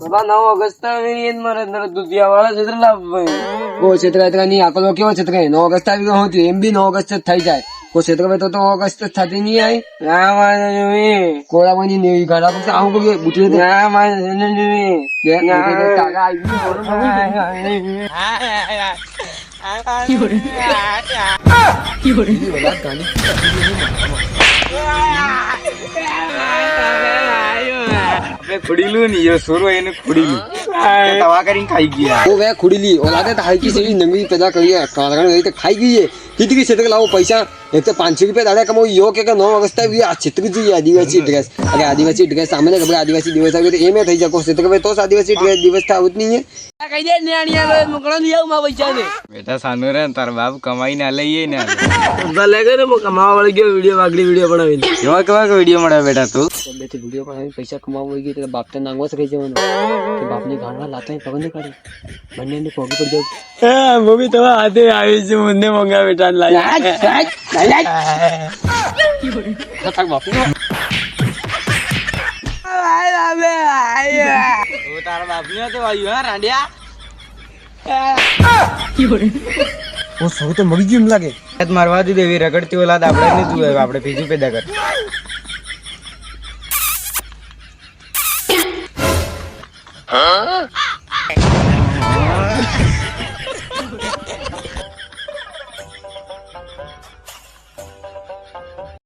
બાબા 9 August મારે દુધિયા વાળા ક્ષેત્ર લાવવું ઓ ક્ષેત્ર ની આકલો કેવો ક્ષેત્ર 9 ઓગસ્ટ આવી ગયો હું એમ બી 9 ઓગસ્ટ જ થઈ જાય કોઈ ક્ષેત્ર તો ઓગસ્ટ થતી નહીં આવી ના મારે કોળામાં ની ગાડા પછી આવું બધું બુટી ના મારે ખુડીલું ની સોરો એને ખુડીલું તવા કરીને ખાઈ ગયા ઓ વે ખુડીલી ઓલાદે તો હાઈકી સેવી નંગી પેદા કરી કારણ એ તો ખાઈ ગઈ છે કીધી ક્ષેત્ર લાવો પૈસા એક તો 500 રૂપિયા દાડા કમાવું યો કે 9 ઓગસ્ટ આવી આ ક્ષેત્ર જોઈએ આદિવાસી ડ્રેસ અરે આદિવાસી ડ્રેસ સામે ખબર આદિવાસી દિવસ આવ્યો તો એમે થઈ જાય ક્ષેત્ર તો આદિવાસી ડ્રેસ દિવસ થાવ જ નહીં કહી દે નેણિયા મોકળો લઈ આવ માં પૈસા ને બેટા સાનો રે તાર બાપ કમાઈ ના લઈએ ને ભલે કરે મો કમાવા વાળી ગયો વિડિયો વાગડી વિડિયો બનાવીને કેવા વિડીયો મળે બેટા તું બેથી વિડિયો બનાવીને પૈસા કમાવા ગઈ તો બાપ તો નાંગવા સકી જવાનું કે બાપની ગાંડા લાતા ખબર નહીં કરી બંનેને પોગી પડી જાવ હા મમ્મી તો હાથે આવી છે મને મંગા બેટા લાય તાર બાપ તારા બાપ ને તો આવ્યો હા રાંડિયા ઓ સૌ તો મરી ગયું એમ લાગે મારવા દી દેવી રગડતી ઓલાદ આપણે ને તું આપણે બીજું પેદા કર Huh?